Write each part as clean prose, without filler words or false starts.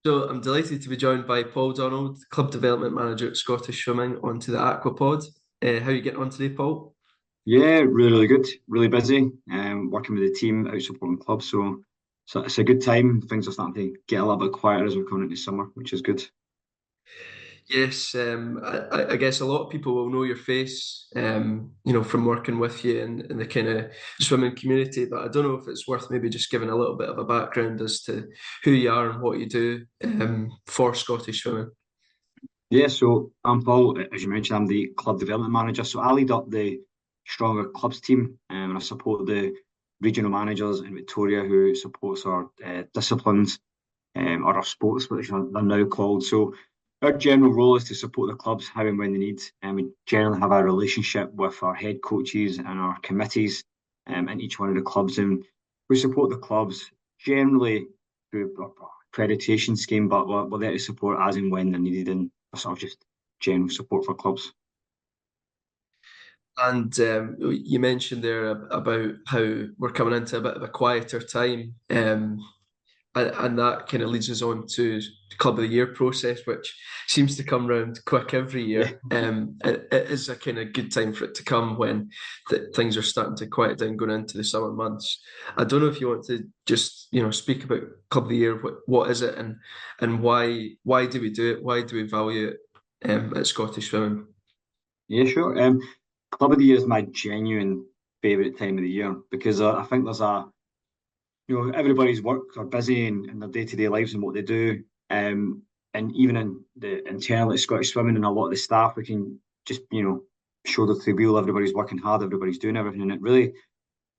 So I'm delighted to be joined by Paul Donald, Club Development Manager at Scottish Swimming, onto the Aquapod. How are you getting on today, Paul? Yeah, really, really good. Really busy. Working with the team out supporting clubs. So it's a good time. Things are starting to get a little bit quieter as we're coming into summer, which is good. Yes, I guess a lot of people will know your face, from working with you in the kind of swimming community. But I don't know if it's worth maybe just giving a little bit of a background as to who you are and what you do for Scottish Swimming. Yeah, so I'm Paul. As you mentioned, I'm the club development manager. So I lead up the stronger clubs team, and I support the regional managers in Victoria who supports our disciplines, or our sports, which they're now called. So our general role is to support the clubs how and when they need. And we generally have a relationship with our head coaches and our committees in each one of the clubs. And we support the clubs generally through a accreditation scheme, but we're there to support as and when they're needed and sort of just general support for clubs. And you mentioned there about how we're coming into a bit of a quieter time. And that kind of leads us on to the Club of the Year process, which seems to come round quick every Yeah. year. It is a kind of good time for it to come when things are starting to quiet down going into the summer months. I don't know if you want to just speak about Club of the Year. What is it, and why do we do it? Why do we value it at Scottish Swimming? Yeah, sure. Club of the Year is my genuine favourite time of the year because I think there's everybody's work are busy in their day-to-day lives and what they do. And even in the internal at Scottish Swimming and a lot of the staff, we can just, shoulder to the wheel, everybody's working hard, everybody's doing everything. And it really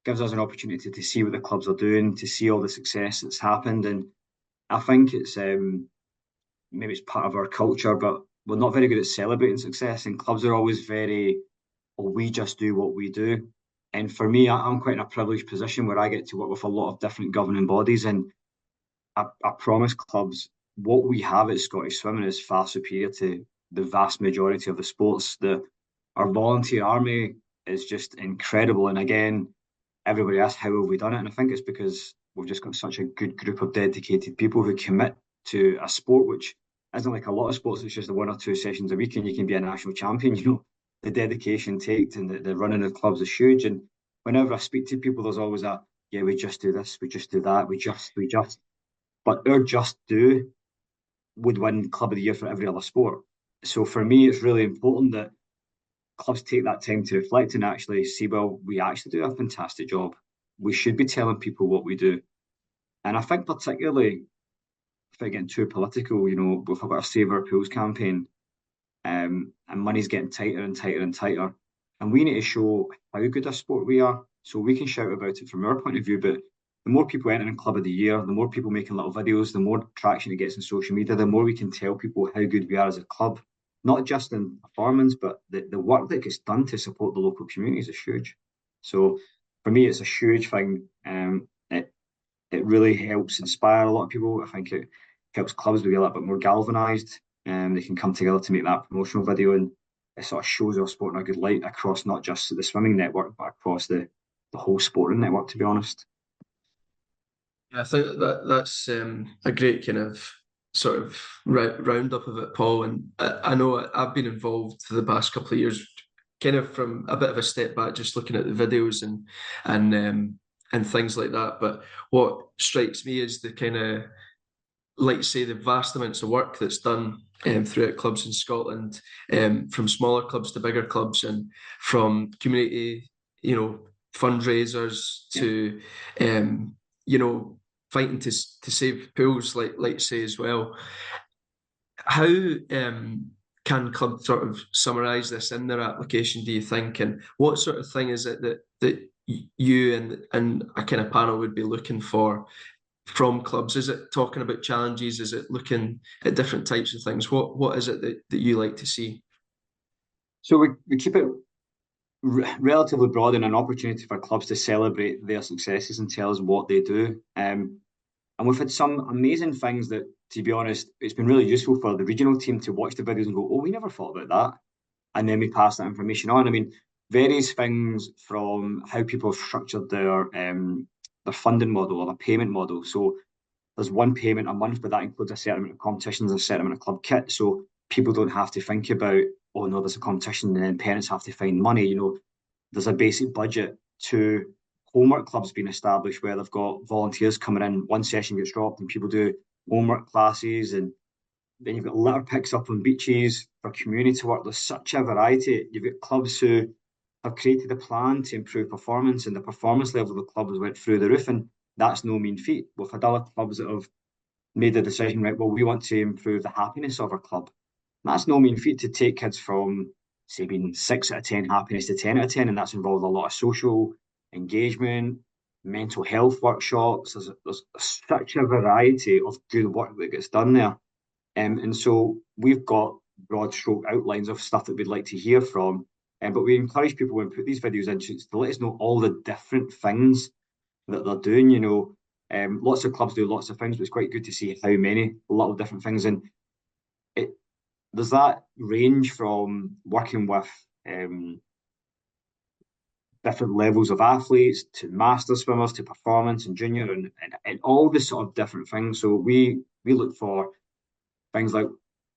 gives us an opportunity to see what the clubs are doing, to see all the success that's happened. And I think it's maybe it's part of our culture, but we're not very good at celebrating success. And clubs are always very, well, we just do what we do. And for me, I'm quite in a privileged position where I get to work with a lot of different governing bodies. And I promise clubs, what we have at Scottish Swimming is far superior to the vast majority of the sports. Our volunteer army is just incredible. And again, everybody asks, how have we done it? And I think it's because we've just got such a good group of dedicated people who commit to a sport, which isn't like a lot of sports. It's just the one or two sessions a week and you can be a national champion. The dedication takes and the running of clubs is huge. And whenever I speak to people, there's always a, yeah, we just do this, we just do that, we just. But our just do would win Club of the Year for every other sport. So for me, it's really important that clubs take that time to reflect and actually see, well, we actually do a fantastic job. We should be telling people what we do. And I think particularly, if I get too political, we've got our Save Our Pools campaign, and money's getting tighter and tighter and tighter. And we need to show how good a sport we are. So we can shout about it from our point of view, but the more people entering Club of the Year, the more people making little videos, the more traction it gets in social media, the more we can tell people how good we are as a club, not just in performance, but the work that gets done to support the local communities is huge. So for me, it's a huge thing. It really helps inspire a lot of people. I think it helps clubs to be a little bit more galvanised, and they can come together to make that promotional video, and it sort of shows our sport in a good light across not just the swimming network, but across the whole sporting network, to be honest. Yeah, I think that's a great kind of sort of roundup of it, Paul. And I know I've been involved for the past couple of years, kind of from a bit of a step back, just looking at the videos and things like that. But what strikes me is the kind of, like say, the vast amounts of work that's done throughout clubs in Scotland, from smaller clubs to bigger clubs, and from community, fundraisers Yeah. to, you know, fighting to save pools, like say as well. How can clubs sort of summarise this in their application, do you think? And what sort of thing is it that you and a kind of panel would be looking for from clubs? Is it talking about challenges? Is it looking at different types of things? What is it that you like to see? So we keep it relatively broad and an opportunity for clubs to celebrate their successes and tell us what they do. And we've had some amazing things that, to be honest, it's been really useful for the regional team to watch the videos and go, oh, we never thought about that. And then we pass that information on. I mean, various things from how people have structured their funding model or their payment model. So there's one payment a month, but that includes a certain amount of competitions, a certain amount of club kit. So people don't have to think about, oh no, there's a competition, and then parents have to find money. There's a basic budget to homework clubs being established where they've got volunteers coming in. One session gets dropped and people do homework classes, and then you've got litter picks up on beaches for community work. There's such a variety. You've got clubs who have created a plan to improve performance, and the performance level of the clubs went through the roof, and that's no mean feat. We've had other clubs that have made the decision, right, well, we want to improve the happiness of our club. And that's no mean feat to take kids from, say, being 6 out of 10 happiness to 10 out of 10, and that's involved a lot of social engagement, mental health workshops. There's such a variety of good work that gets done there. And so we've got broad stroke outlines of stuff that we'd like to hear from. But we encourage people when we put these videos in to let us know all the different things that they're doing. Lots of clubs do lots of things, but it's quite good to see how many, a lot of different things. And it there's that range from working with different levels of athletes to master swimmers to performance and junior and all this sort of different things. So we look for things like,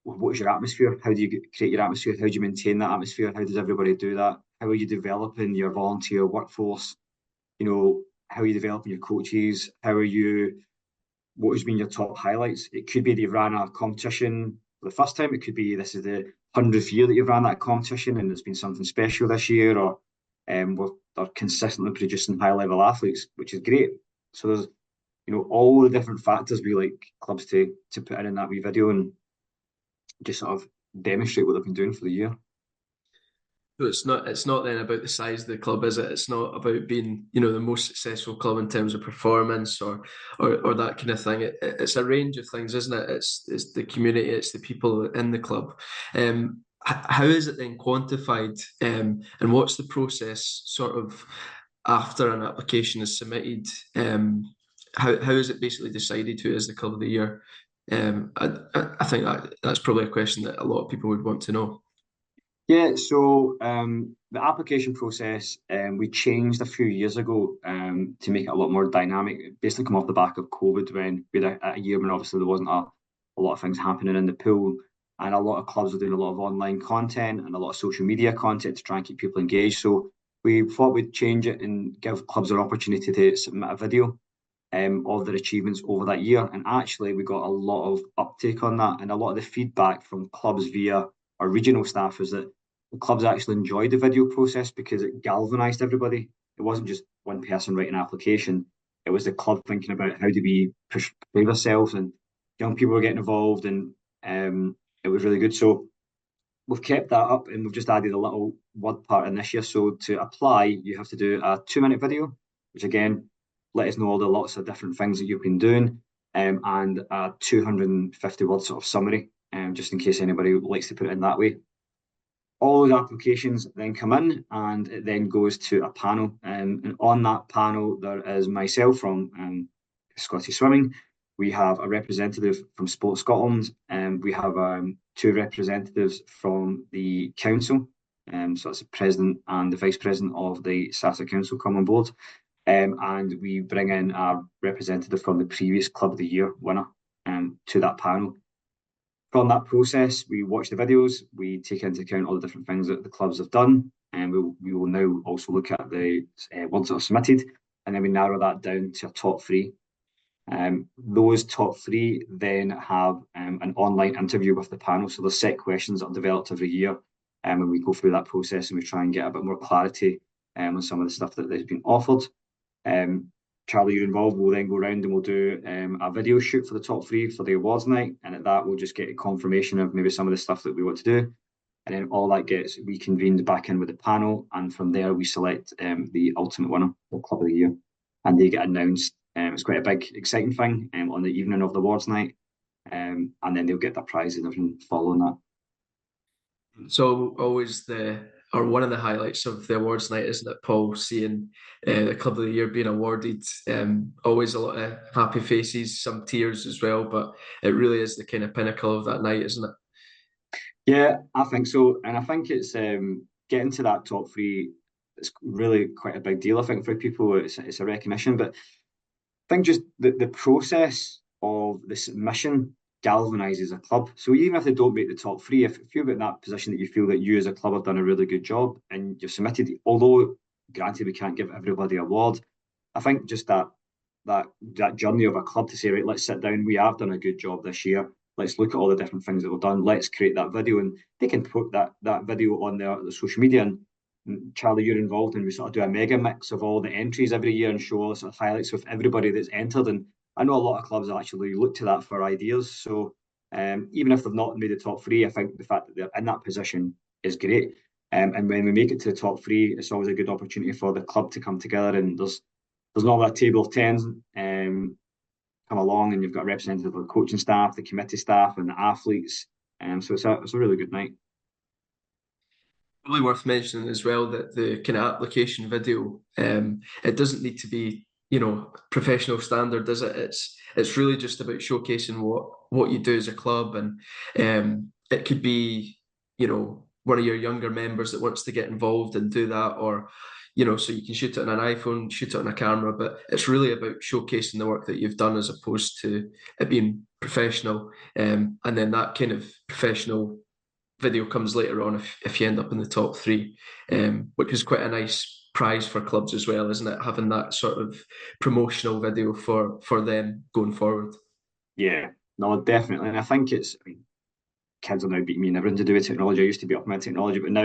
what is your atmosphere? How do you create your atmosphere? How do you maintain that atmosphere? How does everybody do that? How are you developing your volunteer workforce? How are you developing your coaches? What has been your top highlights? It could be that you've ran a competition for the first time. It could be this is the 100th year that you've ran that competition and it's been something special this year, or they're consistently producing high level athletes, which is great. So there's all the different factors we like clubs to put in that wee video and just sort of demonstrate what they've been doing for the year. So it's not then about the size of the club, is it? It's not about being, the most successful club in terms of performance or that kind of thing. It's a range of things, isn't it? It's the community, it's the people in the club. How is it then quantified? And what's the process sort of after an application is submitted? How is it basically decided who is the club of the year? I think that's probably a question that a lot of people would want to know. Yeah, so the application process we changed a few years ago to make it a lot more dynamic. Basically, come off the back of COVID when we had a year when obviously there wasn't a lot of things happening in the pool, and a lot of clubs were doing a lot of online content and a lot of social media content to try and keep people engaged. So we thought we'd change it and give clubs an opportunity to submit a video of their achievements over that year. And actually, we got a lot of uptake on that, and a lot of the feedback from clubs via our regional staff is that the clubs actually enjoyed the video process because it galvanized everybody. It wasn't just one person writing an application. It was the club thinking about how do we push ourselves, and young people were getting involved, and it was really good. So we've kept that up, and we've just added a little word part in this year. So to apply, you have to do a 2-minute video, which again, let us know all the lots of different things that you've been doing, and a 250 word sort of summary, just in case anybody likes to put it in that way. All those applications then come in and it then goes to a panel. And on that panel, there is myself from Scottish Swimming. We have a representative from Sport Scotland, and we have 2 representatives from the council. So it's the president and the vice president of the SASA Council come on board. And we bring in a representative from the previous Club of the Year winner to that panel. From that process, we watch the videos, we take into account all the different things that the clubs have done, and we will now also look at the ones that are submitted, and then we narrow that down to a top 3. Those top 3 then have an online interview with the panel, so there's set questions that are developed every year, and we go through that process and we try and get a bit more clarity on some of the stuff that has been offered. Charlie, you're involved. We'll then go around and we'll do a video shoot for the top 3 for the awards night. And at that, we'll just get a confirmation of maybe some of the stuff that we want to do. And then all that gets reconvened back in with the panel. And from there, we select the ultimate winner, the Club of the Year. And they get announced. It's quite a big, exciting thing on the evening of the awards night. And then they'll get their prize and everything following that. So always one of the highlights of the awards night, isn't it, Paul? Seeing the Club of the Year being awarded, always a lot of happy faces, some tears as well, but it really is the kind of pinnacle of that night, isn't it? Yeah, I think so, and I think it's getting to that top 3. It's really quite a big deal. I think for people, it's a recognition, but I think just the process of this mission galvanises a club. So even if they don't make the top three, if you're in that position that you feel that you as a club have done a really good job and you've submitted, although granted we can't give everybody an award, I think just that journey of a club to say, right, let's sit down, we have done a good job this year. Let's look at all the different things that we've done. Let's create that video, and they can put that video on their social media. And Charlie, you're involved, and we sort of do a mega mix of all the entries every year and show sort of highlights with everybody that's entered. And I know a lot of clubs actually look to that for ideas. So even if they've not made the top three, I think the fact that they're in that position is great. And when we make it to the top three, it's always a good opportunity for the club to come together. And there's not a table of tens come along, and you've got representatives of the coaching staff, the committee staff, and the athletes. So it's a really good night. Probably worth mentioning as well that the kind of application video, it doesn't need to be, professional standard, does it? It's really just about showcasing what you do as a club, and it could be, one of your younger members that wants to get involved and do that, or so you can shoot it on an iPhone, shoot it on a camera, but it's really about showcasing the work that you've done as opposed to it being professional. And then that kind of professional video comes later on if you end up in the top three, which is quite a nice prize for clubs as well, isn't it? Having that sort of promotional video for them going forward. Yeah, no, definitely. And I think kids are now beating me and everything to do with technology. I used to be up my technology, but now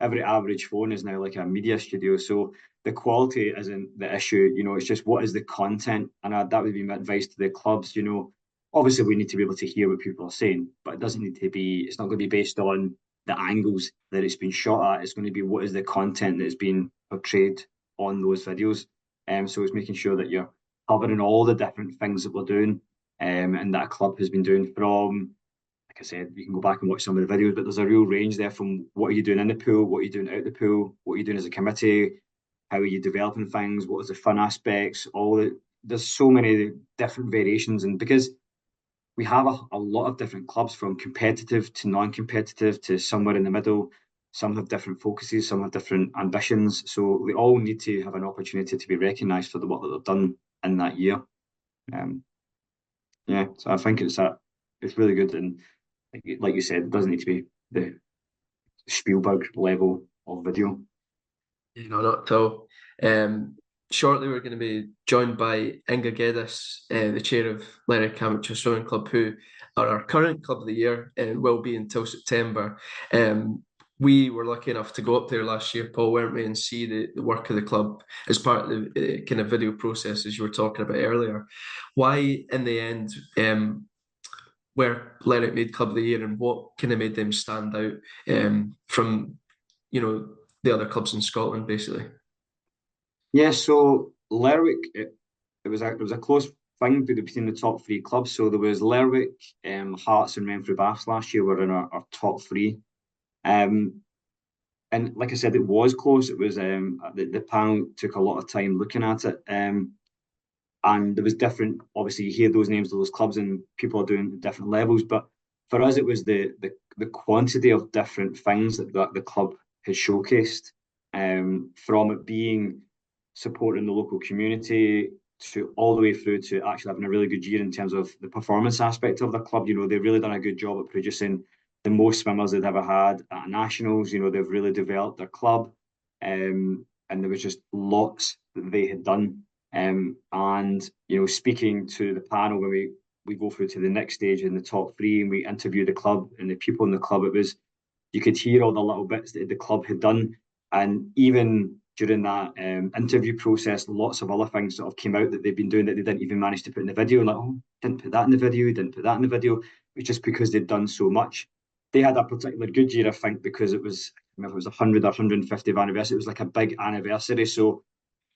every average phone is now like a media studio. So the quality isn't the issue. It's just what is the content, and that would be my advice to the clubs. Obviously we need to be able to hear what people are saying, but it doesn't need to be. It's not going to be based on the angles that it's been shot at. It's going to be what is the content that's been portrayed on those videos. So it's making sure that you're covering all the different things that we're doing, and that a club has been doing from, like I said, you can go back and watch some of the videos, but there's a real range there from what are you doing in the pool, what are you doing out the pool, what are you doing as a committee, how are you developing things, what is the fun aspects, there's so many different variations. And because we have a lot of different clubs from competitive to non-competitive to somewhere in the middle, some have different focuses, some have different ambitions. So we all need to have an opportunity to be recognised for the work that they've done in that year. So I think it's really good. And like you said, it doesn't need to be the Spielberg level of video. Not at all. Shortly, we're going to be joined by Inga Geddes, the chair of Lerwick Amateur Swimming Club, who are our current club of the year and will be until September. We were lucky enough to go up there last year, Paul, weren't we, and see the work of the club as part of the kind of video process, as you were talking about earlier. Why, in the end, where Lerwick made Club of the Year, and what kind of made them stand out from, the other clubs in Scotland, basically? Yeah, so Lerwick, it was a close thing between the top three clubs. So there was Lerwick, Hearts, and Renfrew Baths last year were in our top three. And like I said, it was close. It was the panel took a lot of time looking at it. And there was different, obviously you hear those names of those clubs and people are doing different levels, but for us it was the quantity of different things that the club has showcased, from it being supporting the local community to all the way through to actually having a really good year in terms of the performance aspect of the club. They've really done a good job at producing the most swimmers they've ever had at nationals. They've really developed their club, and there was just lots that they had done. And speaking to the panel when we go through to the next stage in the top three and we interview the club and the people in the club, you could hear all the little bits that the club had done. And even during that interview process, lots of other things sort of came out that they've been doing that they didn't even manage to put in the video. Like, oh, didn't put that in the video, didn't put that in the video. It was just because they'd done so much. They had a particularly good year, I think, because it was 100 or 150th anniversary. It was like a big anniversary. So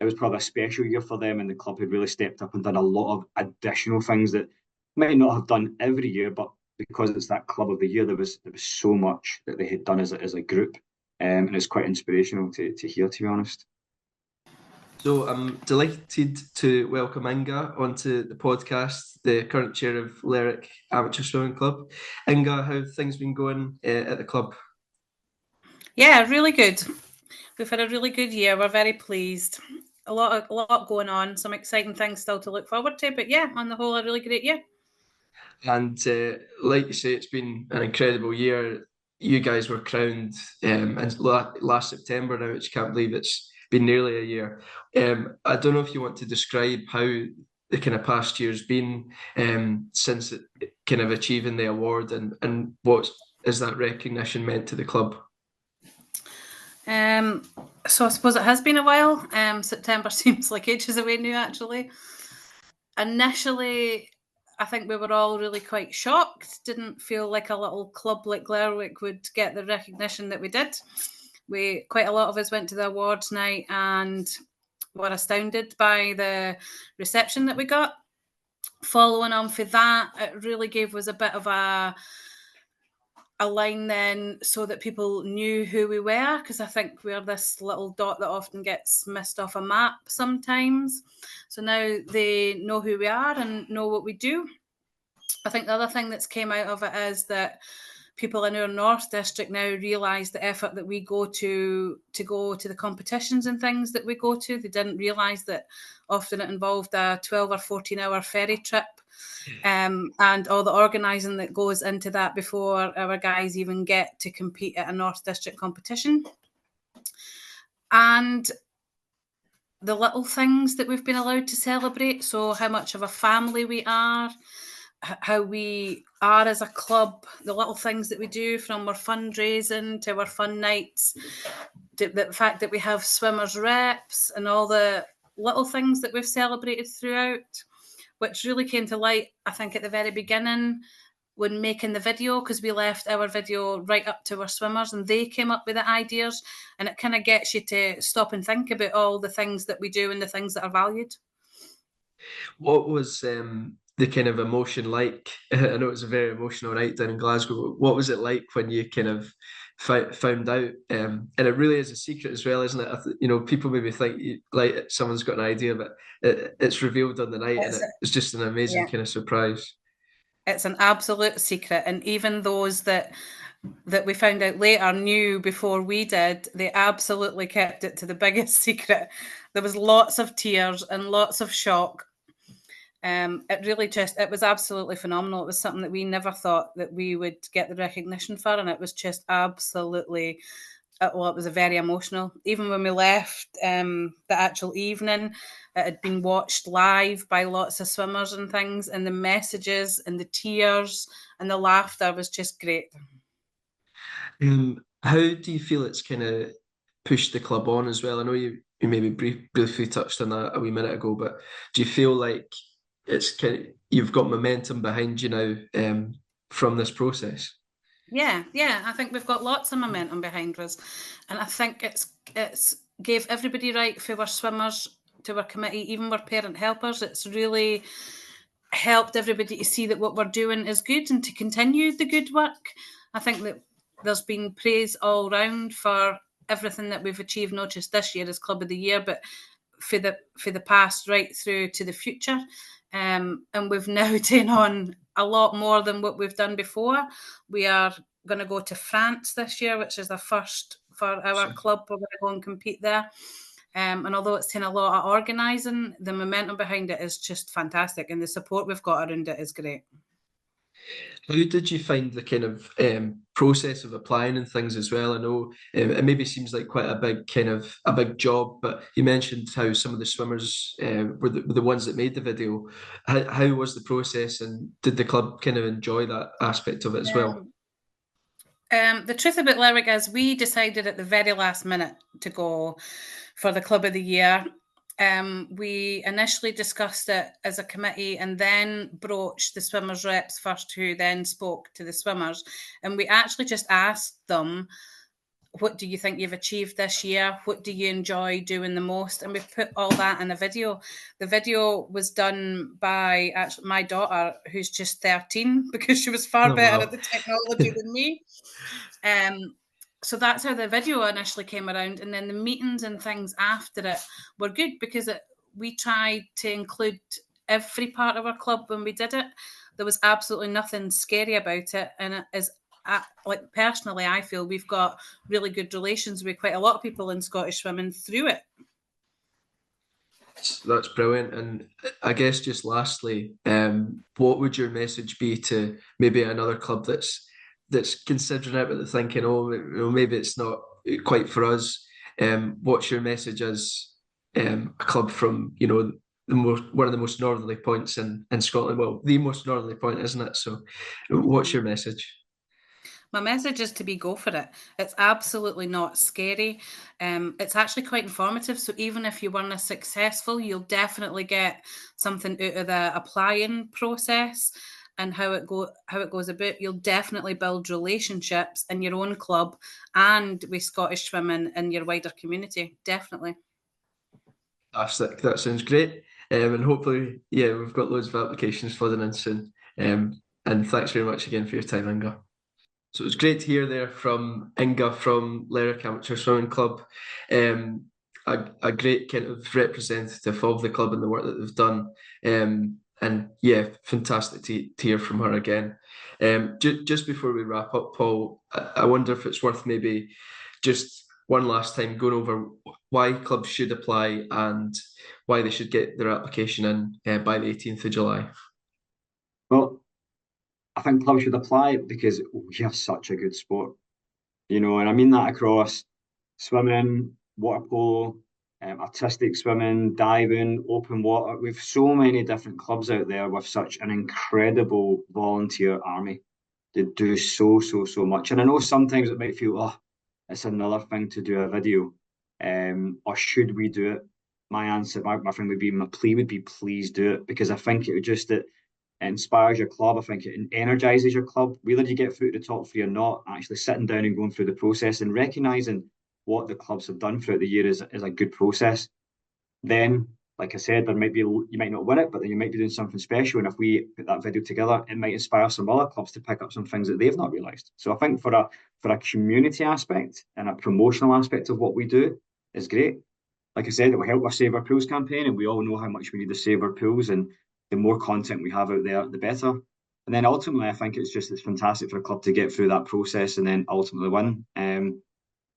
it was probably a special year for them, and the club had really stepped up and done a lot of additional things that might not have done every year, but because it's that club of the year, there was so much that they had done as a group, and it's quite inspirational to hear, to be honest. So I'm delighted to welcome Inga onto the podcast, the current chair of Lerwick Amateur Swimming Club. Inga, how have things been going at the club? Yeah, really good. We've had a really good year. We're very pleased. a lot going on, some exciting things still to look forward to. But yeah, on the whole, a really great year. And like you say, it's been an incredible year. You guys were crowned and last September now, which I can't believe it's been nearly a year. I don't know if you want to describe how the kind of past year's been since kind of achieving the award, and what is that recognition meant to the club? So I suppose it has been a while. September seems like ages away now, actually. Initially, I think we were all really quite shocked. Didn't feel like a little club like Lerwick would get the recognition that we did. Quite a lot of us went to the awards night and were astounded by the reception that we got. Following on for that, it really gave us a bit of a line then so that people knew who we were, because I think we're this little dot that often gets missed off a map sometimes. So now they know who we are and know what we do. I think the other thing that's came out of it is that people in our North District now realise the effort that we go to the competitions and things that we go to. They didn't realise that often it involved a 12 or 14-hour ferry trip, and all the organising that goes into that before our guys even get to compete at a North District competition. And the little things that we've been allowed to celebrate, so how much of a family we are, how we are as a club, the little things that we do, from our fundraising to our fun nights, the fact that we have swimmers reps and all the little things that we've celebrated throughout, which really came to light, I think, at the very beginning when making the video, because we left our video right up to our swimmers and they came up with the ideas, and it kind of gets you to stop and think about all the things that we do and the things that are valued. What was the kind of emotion like? I know it was a very emotional night down in Glasgow. What was it like when you kind of found out? And it really is a secret as well, isn't it? You know, people maybe think like someone's got an idea, but it's revealed on the night, and it's just an amazing kind of surprise. It's an absolute secret, and even those that we found out later knew before we did, they absolutely kept it to the biggest secret. There was lots of tears and lots of shock. It was absolutely phenomenal. It was something that we never thought that we would get the recognition for, and it was just absolutely, it was very emotional. Even when we left, the actual evening, it had been watched live by lots of swimmers and things, and the messages and the tears and the laughter was just great. How do you feel it's kind of pushed the club on as well? I know you maybe briefly touched on that a wee minute ago, but do you feel like it's kind of, you've got momentum behind you now from this process? Yeah, I think we've got lots of momentum behind us, and I think it's gave everybody right, for our swimmers to our committee, even our parent helpers. It's really helped everybody to see that what we're doing is good and to continue the good work. I think that there's been praise all round for everything that we've achieved, not just this year as Club of the Year, but for the past right through to the future. And we've now taken on a lot more than what we've done before. We are going to go to France this year, which is the first for our club. We're going to go and compete there. And although it's taken a lot of organising, the momentum behind it is just fantastic, and the support we've got around it is great. How did you find the kind of process of applying and things as well? I know it maybe seems like quite a big job, but you mentioned how some of the swimmers were the ones that made the video. How was the process, and did the club kind of enjoy that aspect of it as well? The truth about Lerwick is we decided at the very last minute to go for the Club of the Year. We initially discussed it as a committee and then broached the swimmers reps first, who then spoke to the swimmers. And we actually just asked them, what do you think you've achieved this year? What do you enjoy doing the most? And we put all that in a video. The video was done by actually my daughter, who's just 13, because she was far better at the technology than me. So that's how the video initially came around. And then the meetings and things after it were good, because we tried to include every part of our club when we did it. There was absolutely nothing scary about it. And it is, like, personally, I feel we've got really good relations with quite a lot of people in Scottish swimming through it. That's brilliant. And I guess just lastly, what would your message be to maybe another club that's considering it, but they're thinking, oh, maybe it's not quite for us. What's your message as a club from, one of the most northerly points in Scotland? Well, the most northerly point, isn't it? So, what's your message? My message is to go for it. It's absolutely not scary. It's actually quite informative. So even if you weren't as successful, you'll definitely get something out of the applying process and how it goes about. You'll definitely build relationships in your own club and with Scottish swimming in your wider community. Definitely. Fantastic. That sounds great. And hopefully, yeah, we've got loads of applications flooding in soon. And thanks very much again for your time, Inga. So it was great to hear there from Inga from Lerwick Amateur Swimming Club. A great kind of representative of the club and the work that they've done. And yeah, fantastic to hear from her again. Just before we wrap up, Paul, I wonder if it's worth maybe just one last time going over why clubs should apply and why they should get their application in by the 18th of July. Well, I think clubs should apply because we are such a good sport, and I mean that across swimming, water polo, artistic swimming, diving, open water. We've so many different clubs out there with such an incredible volunteer army. They do so much. And I know sometimes it might feel, oh, it's another thing to do a video. Or should we do it? My answer, my thing would be, my plea would be, please do it, because I think it inspires your club. I think it energizes your club. Whether you get through to the top three or not, actually sitting down and going through the process and recognizing what the clubs have done throughout the year is a good process. Then, like I said, you might not win it, but then you might be doing something special. And if we put that video together, it might inspire some other clubs to pick up some things that they've not realised. So I think for a community aspect and a promotional aspect of what we do is great. Like I said, it will help our Save Our Pools campaign, and we all know how much we need to save our pools. And the more content we have out there, the better. And then ultimately, I think it's fantastic for a club to get through that process and then ultimately win.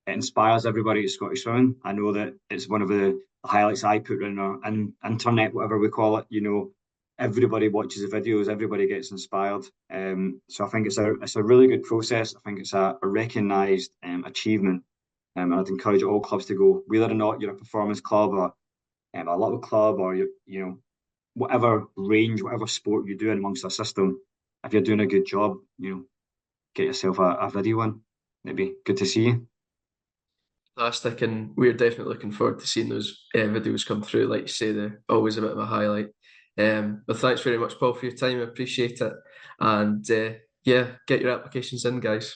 It inspires everybody at Scottish Swimming. I know that it's one of the highlights I put in our internet, whatever we call it. Everybody watches the videos, everybody gets inspired. So I think it's a really good process. I think it's a recognised achievement. And I'd encourage all clubs to go, whether or not you're a performance club or a little club or whatever range, whatever sport you do in amongst our system. If you're doing a good job, get yourself a video in. It'd be good to see you. Fantastic, and we're definitely looking forward to seeing those videos come through. Like you say, they're always a bit of a highlight. But thanks very much, Paul, for your time. I appreciate it. And yeah, get your applications in, guys.